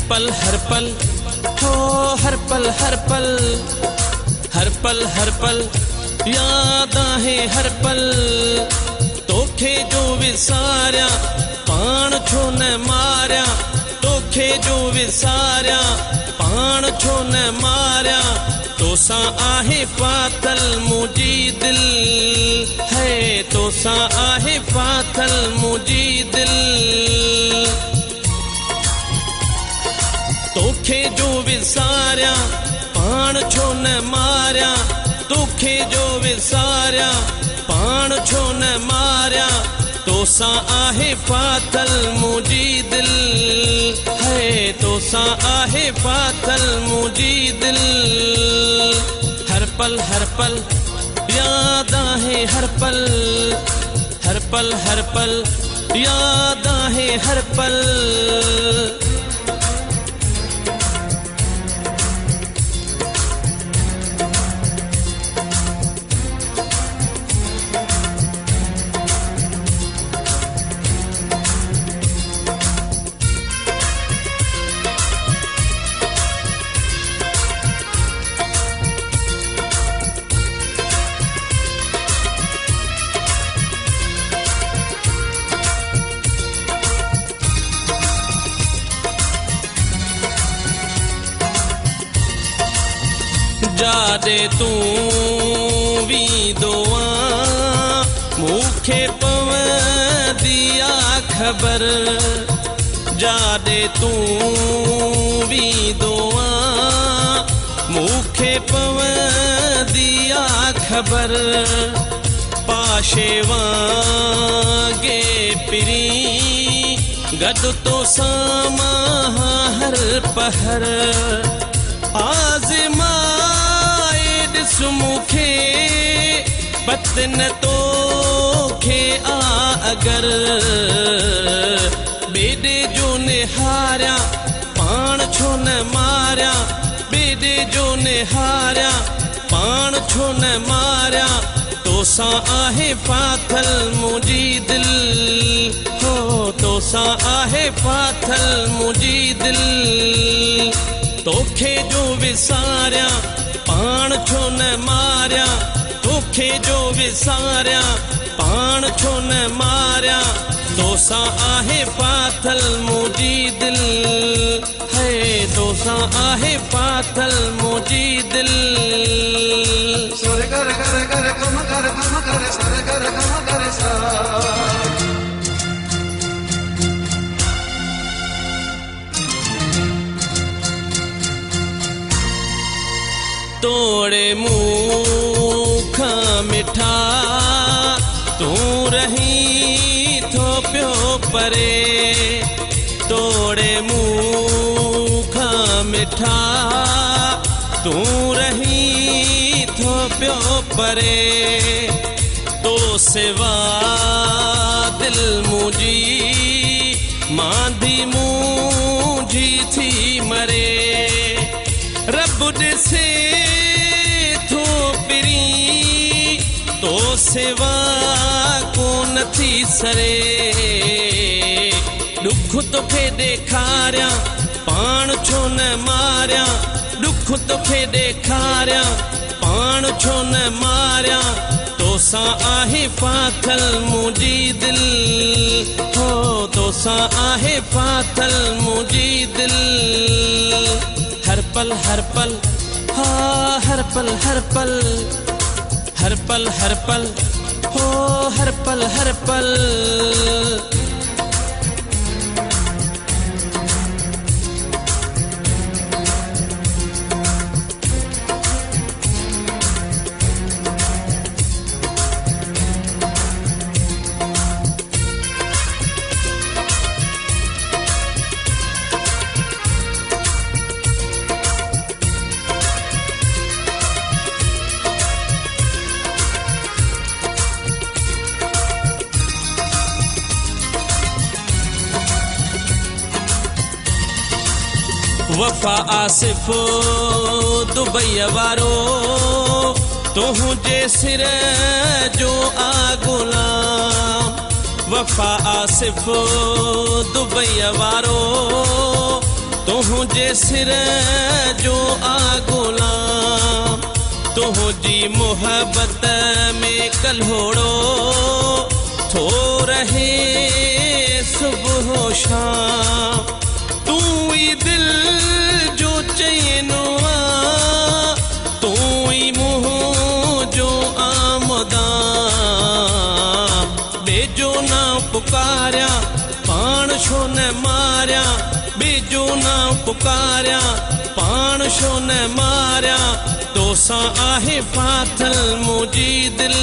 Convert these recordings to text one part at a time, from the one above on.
पल हर पल हो हर पल हर पल हर पल हर पल याद आहे हर पल तोखे जो विसारिया पाण छो न मारिया तोखे जो विसारिया पाण छो न मारिया तोसां आहे फाथल मुंहिंजी दिल है तोसां आहे फाथल मुंहिंजी दिल तोखे जो विसारिया पाण छो न मारिया तोखे जो विसारिया पाण छो न मारिया तोसां आहे फाथल मुंहिंजी दिल है तोसां आहे फाथल मुंहिंजी दिल हर पल याद आहे हर पल याद आहे हर पल जादे तू वींदो मूंखे पवंदिया ख़बर जादे तू वींदो मूंखे पवंदिया ख़बर पाशे वांगे पिरी गॾु तोसां मां हर पहर आज़माए ॾिस मूंखे पत न तोखे अगर ॿेॾे जो निहारिया पाण छो न मारिया ॿेॾे जो निहारिया पाण छो न मारिया तोसां आहे फाथल मुंहिंजी दिल हो तोसां आहे फाथल मुंहिंजी दिल तोखे जो विसारिया पाण छो न मारिया तोखे जो विसारिया पाण छो न मारिया तोसां आहे फाथल मुंहिंजी दिल है तोसां आहे फाथल मुंहिंजी दिल सर कर कर कर कम कर सर कर कम कर सा तोड़े मुँह खां मिठा तू रही थो पियो परे तोड़े मुँह खां मिठा तू रही थो पियो परे तो सिवा दिल मुंहिंजी मांदी मुंहिंजी थी मरे रब ॾिसे थो पिरी तो सिवा कोन थी सरे ॾुख तोखे ॾेखारिया पाण छो न मारिया ॾुख तोखे ॾेखारिया पाण छो न मारिया तोसां आहे फाथल मुंहिंजी दिल हो तोसां आहे फाथल मुंहिंजी दिल हर पल हा हर पल हो हर पल वफ़ा आसिफ दुबई वारो तुंहिंजे सिर जो आ गुलाम वफ़ा आसिफ दुबई वारो तुंहिंजे सिर जो आगुलाम तुंहिंजी मोहब्बत में कल्होड़ो थो रहे सुबह शाम तू ई दिल जो चैनो तू ई मुंह जो आमदा बेजो ना पुकारिया पाण छो न मारिया बेजो ना पुकारिया पाण छो न मारिया तोसां आहे फाथल मुंहिंजी दिल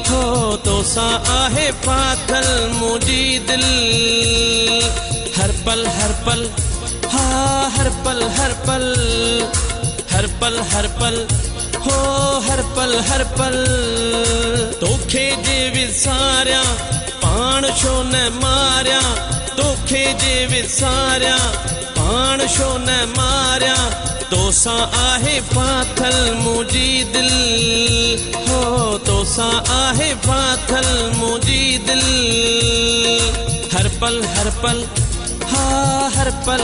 हो तोसां आहे फाथल मुंहिंजी दिल हर पल हा हर पल हर पल हो हर पल तोखे जे विसारिया पाण छो न मारिया तोखे जे विसारिया पाण छो न मारिया तोसां आहे फाथल मुंहिंजी दिल हो तोसां आहे फाथल मुंहिंजी दिल हर पल हा हर पल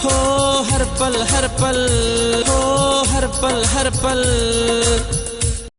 हो हर पल हो हर पल